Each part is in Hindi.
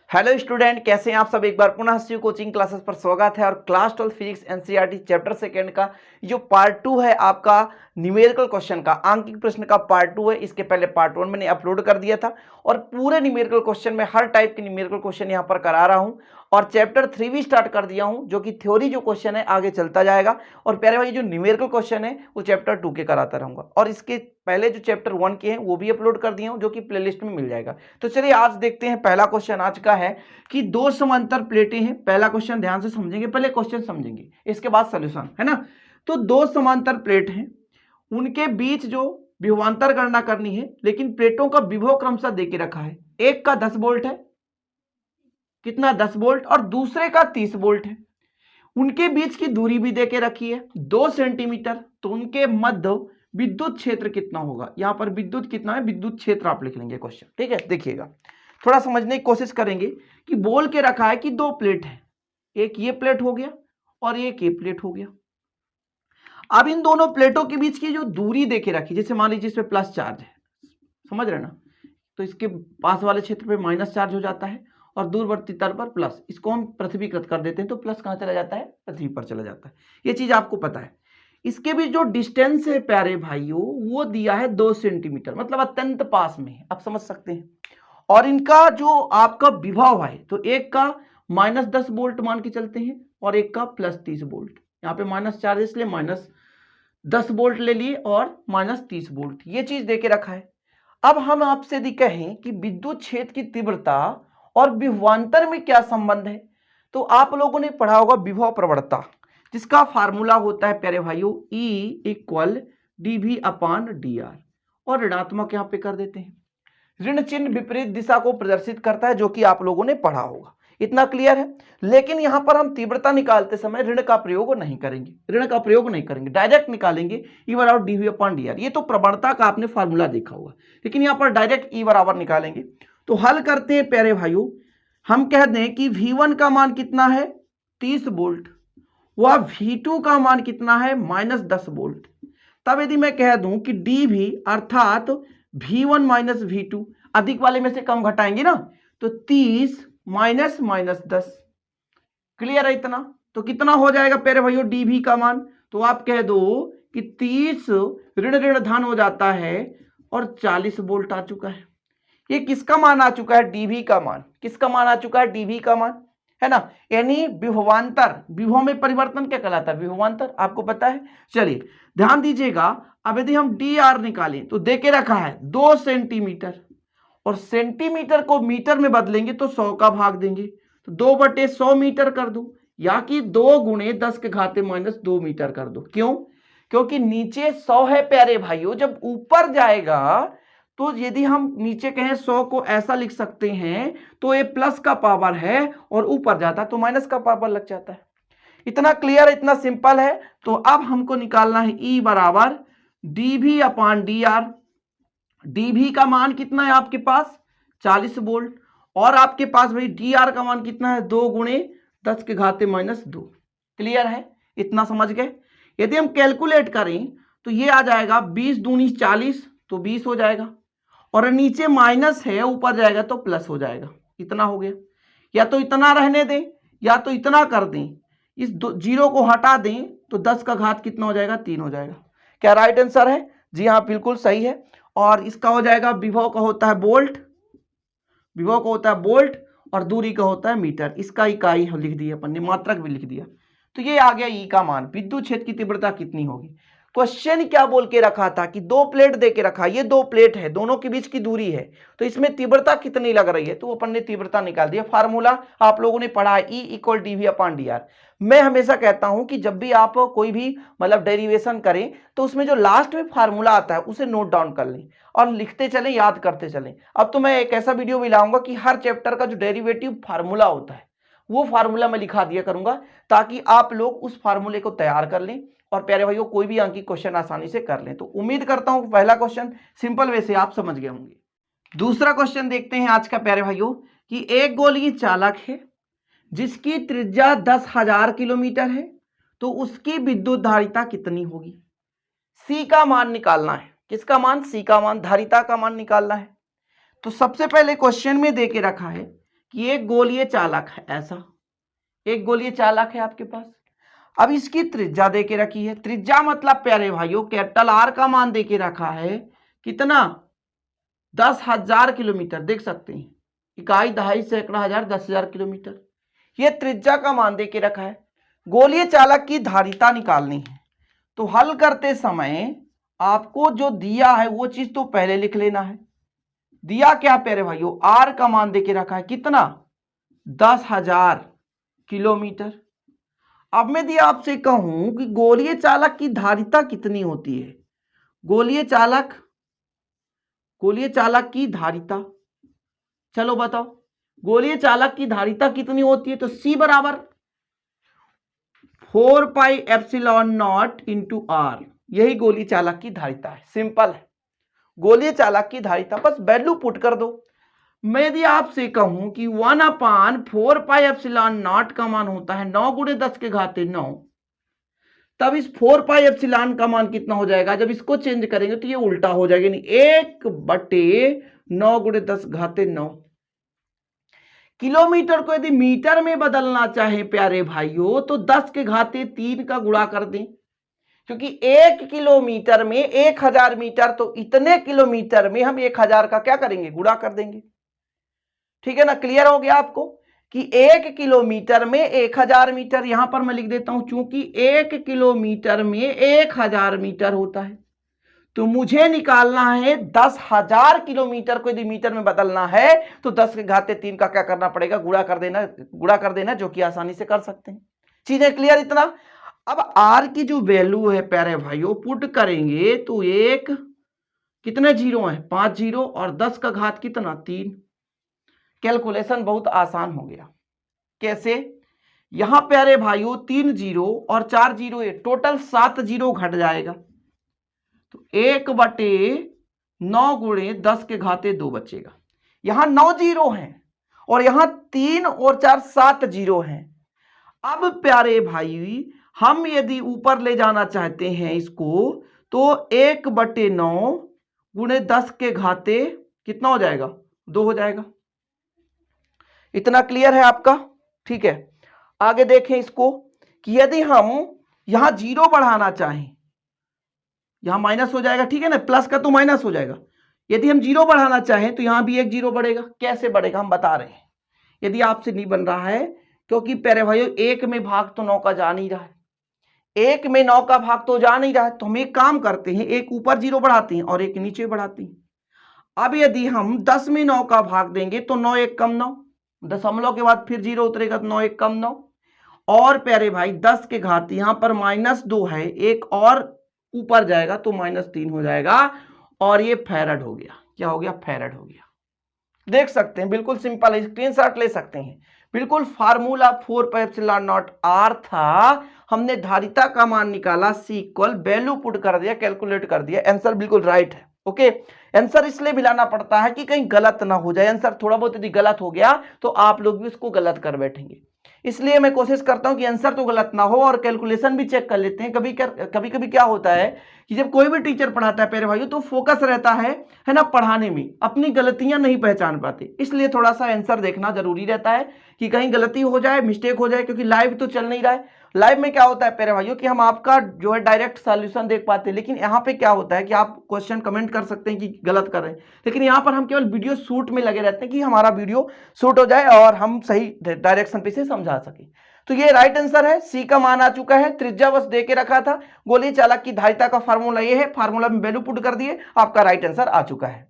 हेलो स्टूडेंट, कैसे हैं आप सब। एक बार पुनः शिव कोचिंग क्लासेस पर स्वागत है। और class 12 physics NCERT chapter second का जो पार्ट 2 है आपका न्यूमेरिकल क्वेश्चन का, आंकिक प्रश्न का पार्ट 2 है। इसके पहले पार्ट 1 मैंने अपलोड कर दिया था और पूरे न्यूमेरिकल क्वेश्चन में हर टाइप के न्यूमेरिकल क्वेश्चन यहाँ पर करा रहा हूँ। और चैप्टर 3 भी स्टार्ट कर दिया हूँ, जो कि थ्योरी जो क्वेश्चन है आगे चलता जाएगा। और प्यारे भाई जो न्यूमेरिकल क्वेश्चन है वो चैप्टर 2 के कराता रहूँगा। और इसके पहले जो चैप्टर 1 के हैं वो भी अपलोड कर दिया हूँ, जो कि प्लेलिस्ट में मिल जाएगा। तो चलिए आज देखते हैं। पहला क्वेश्चन आज का है कि दो समांतर प्लेटें हैं। पहला क्वेश्चन ध्यान से समझेंगे, पहले क्वेश्चन समझेंगे, इसके बाद सॉल्यूशन, है ना। तो दो समांतर प्लेट हैं, उनके बीच जो विभवांतर गणना करनी है, लेकिन प्लेटों का विभव क्रमशः दे के रखा है। एक का 10 वोल्ट है, कितना 10 वोल्ट, और दूसरे का 30 वोल्ट है। उनके बीच की दूरी भी दे के रखी है 2 सेंटीमीटर। तो उनके मध्य विद्युत क्षेत्र कितना होगा। यहां पर विद्युत कितना है, विद्युत क्षेत्र आप लिख लेंगे क्वेश्चन, ठीक है। देखिएगा, थोड़ा समझने की कोशिश करेंगे कि बोल के रखा है कि दो प्लेट है, एक ये प्लेट हो गया और एक ये प्लेट हो गया। अब इन दोनों प्लेटों के बीच की जो दूरी दे के रखी, जैसे मान लीजिए इसमें प्लस चार्ज है, समझ रहे ना, तो इसके पास वाले क्षेत्र पे माइनस चार्ज हो जाता है और दूरवर्ती तल पर प्लस। इसको हम पृथ्वीकृत कर देते हैं, तो प्लस कहां चला जाता है, पृथ्वी पर चला जाता है। ये चीज आपको पता है। इसके बीच जो डिस्टेंस है प्यारे भाइयों, वो दिया है 2 सेंटीमीटर, मतलब अत्यंत पास में है, आप समझ सकते हैं। और इनका जो आपका विभव है, तो एक का -10 वोल्ट मान के चलते हैं और एक का +30 वोल्ट। यहाँ पे माइनस चार्ज इसलिए -10 वोल्ट ले लिए और -30 वोल्ट, ये चीज देके रखा है। अब हम आपसे यदि कहें कि विद्युत क्षेत्र की तीव्रता और विभवांतर में क्या संबंध है, तो आप लोगों ने पढ़ा होगा विभव प्रवणता, जिसका फार्मूला होता है प्यारे भाइयों E = dV/dr। और ऋणात्मक यहां पे कर देते हैं। ऋण चिन्ह विपरीत दिशा को प्रदर्शित करता है, जो कि आप लोगों ने पढ़ा होगा। इतना क्लियर है। लेकिन यहां पर हम तीव्रता निकालते समय ऋण का प्रयोग नहीं करेंगे, डायरेक्ट निकालेंगे E/dV/dr। ये तो प्रवणता का आपने फार्मूला देखा होगा, लेकिन यहां पर डायरेक्ट E बराबर निकालेंगे। तो हल करते हैं प्यारे भाइयों। हम कह दें कि V1 का मान कितना है, 30 वोल्ट, वह V2 का मान कितना है, -10 वोल्ट। तब यदि मैं कह दूं कि dV अर्थात V1 - V2, अधिक वाले में से कम घटाएंगे ना, तो 30 - -10, क्लियर है इतना। तो कितना हो जाएगा प्यारे भाइयों dV का मान, तो आप कह दो कि 30 ऋण ऋण धन हो जाता है और 40 वोल्ट आ चुका है। ये किसका मान आ चुका है, dV का मान। किसका मान आ चुका है, dV का मान, है ना। यानी विभवांतर, विभव में परिवर्तन क्या कहलाता है, विभवांतर, आपको पता है। चलिए ध्यान दीजिएगा। अब यदि हम dr निकालें तो देके रखा है 2 सेंटीमीटर, और सेंटीमीटर को मीटर में बदलेंगे तो 100 का भाग देंगे, तो 2/100 मीटर कर दो, या कि 2 × 10⁻² मीटर कर दो। क्यों, क्योंकि नीचे 100 है प्यारे भाइयों, जब ऊपर जाएगा तो यदि हम नीचे कहें 100 को ऐसा लिख सकते हैं, तो ये प्लस का पावर है और ऊपर जाता है तो माइनस का पावर लग जाता है। इतना क्लियर, इतना सिंपल है। तो अब हमको निकालना है E = dV/dr। dV का मान कितना है आपके पास, 40 वोल्ट, और आपके पास भाई dr का मान कितना है, 2 × 10⁻²। क्लियर है, इतना समझ गए। यदि हम कैलकुलेट करें तो ये आ जाएगा 20 दूनी 40, तो 20 हो जाएगा, और नीचे माइनस है, ऊपर जाएगा तो प्लस हो जाएगा। इतना हो गया। या तो इतना रहने दें या तो इतना कर दें, इस 0 को हटा दें तो 10 का घात कितना हो जाएगा, 3 हो जाएगा। क्या राइट आंसर है, जी हाँ बिल्कुल सही है। और इसका हो जाएगा, विभव का होता है वोल्ट, विभव का होता है वोल्ट, और दूरी का होता है मीटर। इसका इकाई लिख दिया अपन ने, मात्रक भी लिख दिया। तो ये आ गया E का मान, विद्युत क्षेत्र की तीव्रता कितनी होगी। क्वेश्चन क्या बोल के रखा था कि दो प्लेट दे के रखा, ये दो प्लेट है, दोनों के बीच की दूरी है, तो इसमें तीव्रता कितनी लग रही है, तो अपन ने तीव्रता निकाल दिया। फार्मूला आप लोगों ने पढ़ा है E = dV/dr। मैं हमेशा कहता हूं कि जब भी आप कोई भी मतलब डेरिवेशन करें, तो उसमें जो लास्ट में फार्मूला आता है उसे नोट डाउन कर लें और लिखते चलें, याद करते चलें। अब तो मैं एक ऐसा वीडियो भी लाऊंगा कि हर चैप्टर का जो डेरिवेटिव फार्मूला होता है वो फार्मूला मैं लिखा दिया करूंगा, ताकि आप लोग उस फार्मूले को तैयार कर लें और प्यारे भाइयों कोई भी अंक की क्वेश्चन आसानी से कर लें। तो उम्मीद करता हूं पहला क्वेश्चन सिंपल वे से आप समझ गए होंगे। दूसरा क्वेश्चन देखते हैं आज का प्यारे भाइयों, कि एक गोलीय चालक है जिसकी त्रिज्या 10,000 किलोमीटर है, तो उसकी विद्युत धारिता कितनी होगी। सी का मान निकालना है। किसका मान, सी का मान, धारिता का मान निकालना है। तो सबसे पहले क्वेश्चन में देके रखा है कि एक गोलीय चालक है, ऐसा एक गोलीय चालक है आपके पास। अब इसकी त्रिज्या दे के रखी है, त्रिज्या मतलब प्यारे भाइयों कैपिटल आर का मान दे के रखा है कितना, 10,000 किलोमीटर। देख सकते हैं इकाई, दहाई, सैकड़ा, हजार, 10,000 किलोमीटर। ये त्रिज्या का मान दे के रखा है। गोलीय चालक की धारिता निकालनी है, तो हल करते समय आपको जो दिया है वो चीज तो पहले लिख लेना है। दिया क्या प्यारे भाइयों, आर का मान दे के रखा है कितना, 10,000 किलोमीटर। अब मैं दिया आपसे कहूं कि गोलीय चालक की धारिता कितनी होती है, गोलीय चालक की धारिता, चलो बताओ गोलीय चालक की धारिता कितनी होती है। तो C बराबर 4 pi epsilon naught into R, यही गोलीय चालक की धारिता है। सिंपल है, गोलीय चालक की धारिता, बस वैल्यू पुट कर दो। मैं यदि आपसे कहूं कि 1/4 पाई एप्सिलॉन नॉट का मान होता है 9 गुणे 10 के घाते 9, तब इस 4 पाई एप्सिलॉन का मान कितना हो जाएगा, जब इसको चेंज करेंगे तो ये उल्टा हो जाएगा, यानी 1/9 गुणे 10 घाते 9। किलोमीटर को यदि मीटर में बदलना चाहे प्यारे भाइयों तो 10 के घाते 3 का गुणा कर दें, क्योंकि 1 किलोमीटर में 1000 मीटर, तो इतने किलोमीटर में हम 1000 का क्या करेंगे, गुणा कर देंगे। ठीक है ना, क्लियर हो गया आपको कि 1 किलोमीटर में 1000 मीटर। यहां पर मैं लिख देता हूं, चूंकि 1 किलोमीटर में 1000 मीटर होता है, तो मुझे निकालना है 10,000 किलोमीटर को यदि मीटर में बदलना है तो 10 के घाते 3 का क्या करना पड़ेगा, गुणा कर देना, जो कि आसानी से कर सकते हैं। चीजें क्लियर इतना। अब आर की जो वैल्यू है प्यारे भाइयों पुट करेंगे तो एक कितने जीरो है, 5 जीरो, और 10 का घात कितना, 3। कैलकुलेशन बहुत आसान हो गया। कैसे, यहां प्यारे भाइयों 3 जीरो और 4 जीरो, टोटल 7 जीरो घट जाएगा, तो 1/9 गुणे 10 के घाते 2 बचेगा। यहां 9 जीरो हैं और यहां 3 और 4 7 जीरो हैं। अब प्यारे भाई हम यदि ऊपर ले जाना चाहते हैं इसको, तो 1/9 गुणे 10 के घाते कितना हो जाएगा, 2 हो जाएगा। इतना क्लियर है आपका। ठीक है, आगे देखें इसको कि यदि हम यहां जीरो बढ़ाना चाहें, यहां माइनस हो जाएगा, ठीक है ना, प्लस का तो माइनस हो जाएगा। यदि हम जीरो बढ़ाना चाहें तो यहां भी एक जीरो बढ़ेगा। कैसे बढ़ेगा हम बता रहे हैं, यदि आपसे नहीं बन रहा है, क्योंकि प्यारे भाइयों 1 में भाग तो 9 का जा नहीं रहा है, 1 में 9 का भाग तो जा नहीं रहा है, तो हम एक काम करते हैं, एक ऊपर जीरो बढ़ाते हैं और एक नीचे बढ़ाते हैं। अब यदि हम 10 में 9 का भाग देंगे तो 9 1 कम 9, दशमलव के बाद फिर जीरो उतरेगा तो 9 1 कम 9, और प्यारे भाई 10 के घात यहां पर -2 है, एक और ऊपर जाएगा तो -3 हो जाएगा, और ये फैरड हो गया। क्या हो गया, फैरड हो गया। देख सकते हैं बिल्कुल सिंपल है, स्क्रीनशॉट ले सकते हैं। बिल्कुल formula 4 pi epsilon naught R था, हमने धारिता का मान निकाला, C इक्वल वैल्यू पुट कर दिया, कैलकुलेट कर दिया, आंसर बिल्कुल राइट है। ओके, आंसर इसलिए भी लाना पड़ता है कि कहीं गलत ना हो जाए, आंसर थोड़ा बहुत यदि गलत हो गया तो आप लोग भी उसको गलत कर बैठेंगे, इसलिए मैं कोशिश करता हूं कि आंसर तो गलत ना हो और कैलकुलेशन भी चेक कर लेते हैं। कभी क्या होता है कि जब कोई भी टीचर पढ़ाता है प्यारे भाइयों तो फोकस रहता है ना पढ़ाने में, अपनी गलतियां नहीं पहचान पाते, इसलिए थोड़ा सा आंसर देखना जरूरी रहता है कि कहीं गलती हो जाए, मिस्टेक हो जाए, क्योंकि लाइव तो चल नहीं रहा है। लाइव में क्या होता है प्यारे भाइयों कि हम आपका जो है डायरेक्ट सॉल्यूशन देख पाते हैं, लेकिन यहाँ पे क्या होता है कि आप क्वेश्चन कमेंट कर सकते हैं कि गलत कर रहे हैं, लेकिन यहाँ पर हम केवल वीडियो शूट में लगे रहते हैं कि हमारा वीडियो शूट हो जाए और हम सही डायरेक्शन पे से समझा सके। तो ये राइट आंसर है, सी का मान आ चुका है, त्रिज्या बस दे के रखा था, गोलीय चालक की धारिता का फार्मूला ये है, फार्मूला में वैल्यू पुट कर दिए, आपका राइट आंसर आ चुका है।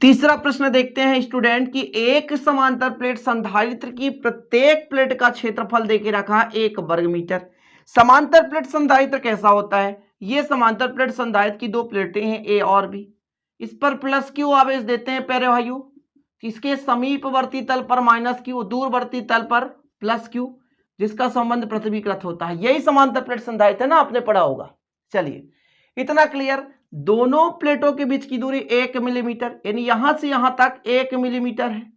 तीसरा प्रश्न देखते हैं स्टूडेंट की, एक समांतर प्लेट संधारित्र की प्रत्येक प्लेट का क्षेत्रफल देके रखा 1 वर्ग मीटर। समांतर प्लेट संधारित्र कैसा होता है, ये समांतर प्लेट संधारित्र की 2 प्लेटें हैं A और B, इस पर प्लस क्यू आवेश देते हैं प्यारे भाइयों, इसके समीपवर्ती तल पर -q, दूरवर्ती तल पर +q, जिसका संबंध पृथ्वीकृत होता है। यही समांतर प्लेट संधारित्र है ना, आपने पढ़ा होगा। चलिए इतना क्लियर। दोनों प्लेटों के बीच की दूरी 1 मिलीमीटर, यानी यहां से यहां तक 1 मिलीमीटर है,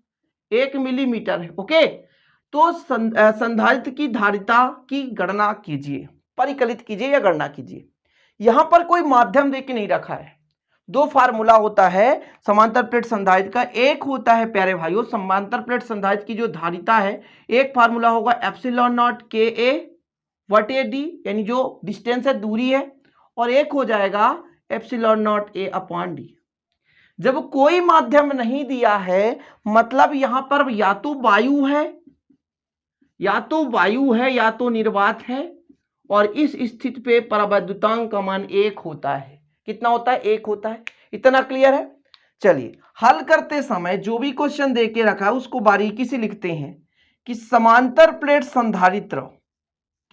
1 मिलीमीटर है। ओके, तो संधारित्र की धारिता की गणना कीजिए, परिकलित कीजिए या गणना कीजिए। यहां पर कोई माध्यम देके नहीं रखा है, दो फार्मूला होता है समांतर प्लेट संधारित्र का। एक होता है प्यारे भाइयों समांतर प्लेट संधारित्र की जो धारिता है, एक फार्मूला होगा एप्सिलॉन नॉट के ए वट ए डी, यानी जो डिस्टेंस है दूरी है, और एक हो जाएगा epsilon not a upon D. जब कोई माध्यम नहीं दिया है, मतलब यहां पर या तो वायु है या तो निर्वात है, और इस स्थिति पे परावैद्युतांक का मान 1 होता है। कितना होता है? 1 होता है। इतना क्लियर है? चलिए हल करते समय जो भी क्वेश्चन दे के रखा है उसको बारीकी से लिखते हैं कि समांतर प्लेट संधारित्र,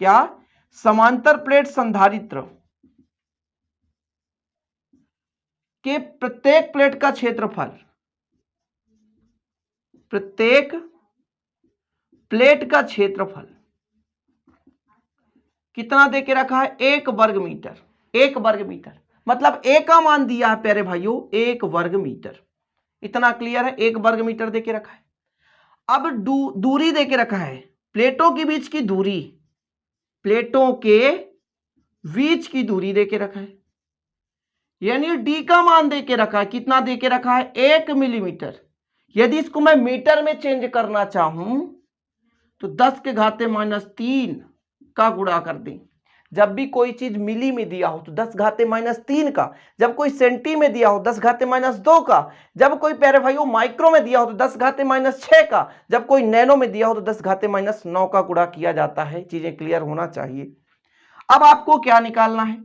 क्या समांतर प्लेट संधारित्र के प्रत्येक प्लेट का क्षेत्रफल, प्रत्येक प्लेट का क्षेत्रफल कितना दे के रखा है? 1 वर्ग मीटर। 1 वर्ग मीटर मतलब ए का मान दिया है प्यारे भाइयों 1 वर्ग मीटर। इतना क्लियर है? 1 वर्ग मीटर दे के रखा है। अब दूरी दे के रखा है, प्लेटों के बीच की दूरी, प्लेटों के बीच की दूरी दे के रखा है, यानी डी का मान दे के रखा है। कितना दे के रखा है? 1 मिलीमीटर। यदि इसको मैं मीटर में चेंज करना चाहूं तो 10 के घाते -3 का गुणा कर दें। जब भी कोई चीज मिली में दिया हो तो 10 घाते -3 का, जब कोई सेंटी में दिया हो 10 घाते -2 का, जब कोई प्यारे भाइयों माइक्रो में दिया हो तो 10 घाते -6 का, जब कोई नैनो में दिया हो तो 10 घाते -9 का गुणा किया जाता है। चीजें क्लियर होना चाहिए। अब आपको क्या निकालना है?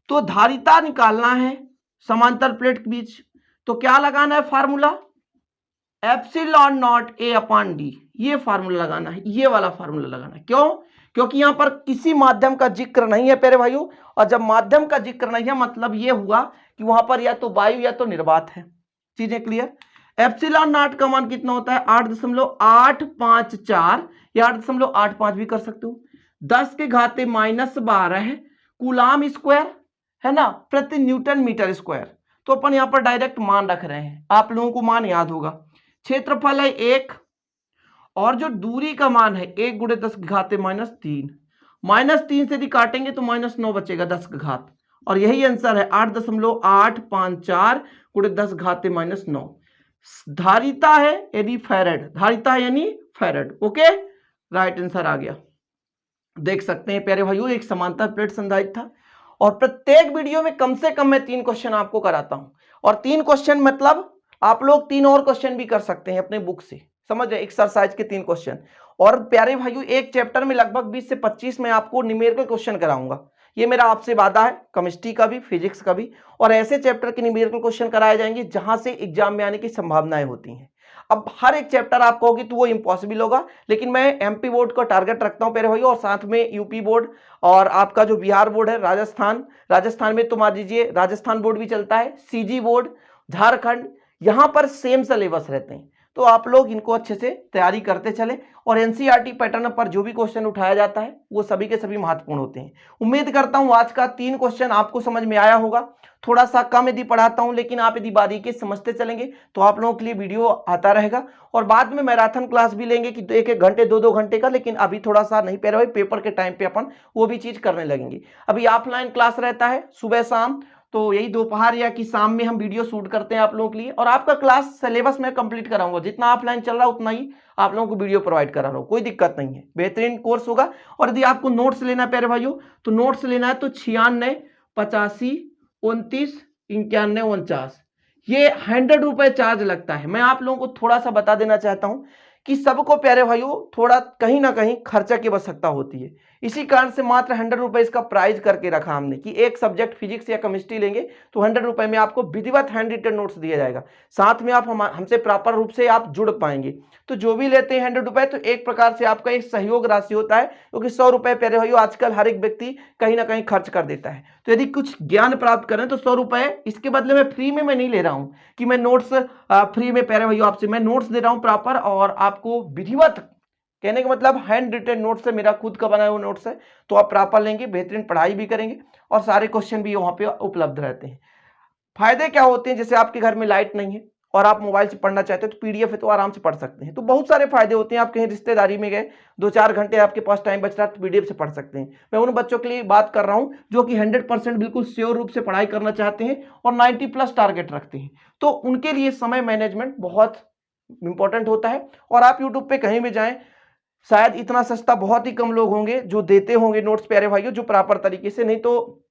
तो धारिता निकालना है समांतर प्लेट के बीच। तो क्या लगाना है formula? Epsilon not a upon D, ये फार्मूला लगाना है, ये वाला फार्मूला लगाना है। क्यों? क्योंकि यहां पर किसी माध्यम का जिक्र नहीं है प्यारे भाइयों, और जब माध्यम का जिक्र नहीं है मतलब ये हुआ कि वहां पर या तो वायु या तो निर्वात है। चीजें क्लियर? एप्सिलॉन नॉट का मान कितना होता है? 8.854 या 8.85 भी कर सकते हो। 10 के घाते -12 कूलाम स्क्वायर है ना, प्रति न्यूटन मीटर स्क्वायर। तो अपन यहां पर डायरेक्ट मान रख रहे हैं, आप लोगों को मान याद होगा। क्षेत्रफल है 1, और जो दूरी का मान है 1 × 10 के घाते -3, -3 से यदि काटेंगे तो -9 बचेगा 10 का घात, और यही आंसर है 8.854 × 10 घाते -9। धारिता है यानी फैराड, धारिता है यानी फैराड। ओके, राइट आंसर आ गया। देख सकते हैं प्यारे भाइयों एक समांतर प्लेट संधारित्र था, और प्रत्येक वीडियो में कम से कम मैं 3 क्वेश्चन आपको कराता हूं, और 3 क्वेश्चन मतलब आप लोग 3 और क्वेश्चन भी कर सकते हैं अपने बुक से, समझ रहे? एक्सरसाइज के 3 क्वेश्चन। और प्यारे भाइयों एक चैप्टर में लगभग 20 से 25 में आपको न्यूमेरिकल क्वेश्चन कराऊंगा, ये मेरा आपसे वादा है, केमिस्ट्री का भी फिजिक्स का भी। और ऐसे चैप्टर के न्यूमेरिकल क्वेश्चन कराए जाएंगे जहां से एग्जाम में आने की संभावनाएं होती हैं। अब हर एक चैप्टर आप कहोगे तो वो इम्पॉसिबल होगा, लेकिन मैं एमपी बोर्ड का टारगेट रखता हूं प्यारे भाइयों, और साथ में यूपी बोर्ड और आपका जो बिहार बोर्ड है, राजस्थान में तो मान लीजिए राजस्थान बोर्ड भी चलता है, सीजी बोर्ड, झारखंड, यहां पर सेम सिलेबस रहते हैं। तो आप लोग इनको अच्छे से तैयारी करते चले, और एनसीईआरटी पैटर्न पर जो भी क्वेश्चन उठाया जाता है वो सभी के सभी महत्वपूर्ण होते हैं। उम्मीद करता हूं आज का 3 क्वेश्चन आपको समझ में आया होगा। थोड़ा सा कम यदि पढ़ाता हूं, लेकिन आप यदि बारीकी समझते चलेंगे तो आप लोगों के लिए वीडियो आता रहेगा। और बाद में मैराथन क्लास भी लेंगे कि 1-1 घंटे 2-2 घंटे का, लेकिन अभी थोड़ा सा नहीं पह रहा है, पेपर के टाइम पे अपन वो भी चीज करने लगेंगे। अभी ऑफलाइन क्लास रहता है सुबह शाम, तो यही दोपहर या कि शाम में हम वीडियो शूट करते हैं आप लोगों के लिए, और आपका क्लास सिलेबस में कंप्लीट कराऊंगा। जितना ऑफलाइन चल रहा है उतना ही आप लोगों को वीडियो प्रोवाइड करा रहा हूं, कोई दिक्कत नहीं है, बेहतरीन कोर्स होगा। और यदि आपको नोट्स लेना है प्यारे भाइयों, तो नोट्स लेना है तो 96 85 29 91 49, ये 100 रुपए चार्ज लगता है। मैं आप लोगों को थोड़ा सा बता देना चाहता हूं कि सबको प्यारे भाइयों थोड़ा कहीं ना कहीं खर्चा की आवश्यकता होती है, इसी कारण से मात्र 100 रुपए इसका प्राइस करके रखा हमने कि एक सब्जेक्ट फिजिक्स या केमिस्ट्री लेंगे तो 100 रुपए में आपको विधिवत हैंड रिटन नोट्स दिया जाएगा, साथ में आप हमसे प्रॉपर रूप से आप जुड़ पाएंगे। तो जो भी लेते हैं 100 रुपए, तो एक प्रकार से आपका एक सहयोग राशि होता है, क्योंकि 100 रुपए प्यारे भाइयों आजकल हर एक व्यक्ति कहीं ना कहीं खर्च कर देता है। तो यदि कुछ ज्ञान प्राप्त करें तो 100 रुपए, इसके बदले में फ्री में मैं नहीं ले रहा हूं कि मैं नोट्स फ्री में प्यारे भाइयों आपसे मैं नोट्स दे रहा हूं प्रॉपर, और आपको विधिवत, कहने का मतलब हैंड रिटन नोट्स है, मेरा खुद का बनाया हुआ नोट्स है, तो आप प्रॉपर लेंगे, बेहतरीन पढ़ाई भी करेंगे, और सारे क्वेश्चन भी वहां पे उपलब्ध रहते हैं। फायदे क्या होते हैं? जैसे आपके घर में लाइट नहीं है और आप मोबाइल से पढ़ना चाहते हो तो पीडीएफ है तो आराम से पढ़ सकते हैं। तो बहुत सारे फायदे होते हैं। आप कहीं रिश्तेदारी में गए, 2-4 घंटे आपके पास टाइम बच रहा है तो पीडीएफ से पढ़ सकते हैं। मैं उन बच्चों के लिए बात कर रहा हूं जो कि 100% बिल्कुल श्योर रूप से पढ़ाई करना चाहते हैं और 90+ टारगेट रखते हैं। तो उनके लिए समय मैनेजमेंट बहुत इंपॉर्टेंट होता है। और आप यूट्यूब पे कहीं भी जाएं, शायद इतना सस्ता बहुत ही कम लोग होंगे जो देते होंगे नोट्स, प्यारे भाइयों, जो प्रॉपर तरीके से। नहीं तो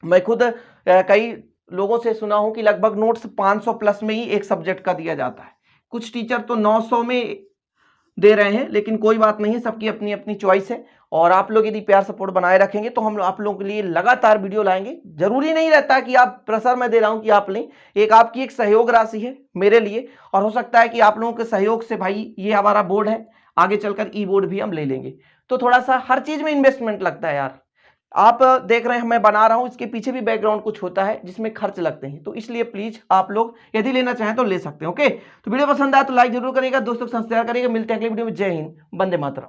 मैं खुद कई लोगों से सुना हूं कि लगभग नोट्स 500+ में ही एक सब्जेक्ट का दिया जाता है। कुछ टीचर तो 900 में दे रहे हैं, लेकिन कोई बात नहीं है, सबकी अपनी अपनी चॉइस है। और आप लोग यदि प्यार सपोर्ट बनाए रखेंगे तो हम आप लोगों के लिए लगातार वीडियो लाएंगे। जरूरी नहीं रहता कि आप प्रेशर में दे रहा हूं कि आप लें, एक आपकी एक सहयोग राशि है मेरे लिए। और हो सकता है कि आप लोगों के सहयोग से भाई ये हमारा बोर्ड है, आगे चलकर ई बोर्ड भी हम ले लेंगे। तो थोड़ा सा हर चीज में इन्वेस्टमेंट लगता है यार। आप देख रहे हैं मैं बना रहा हूं, इसके पीछे भी बैकग्राउंड कुछ होता है जिसमें खर्च लगते हैं। तो इसलिए प्लीज आप लोग यदि लेना चाहें तो ले सकते हैं। ओके, तो वीडियो पसंद आया तो लाइक जरूर करिएगा, दोस्तों के साथ शेयर करिएगा। मिलते हैं अगले वीडियो में। जय हिंद, वंदे मातरम।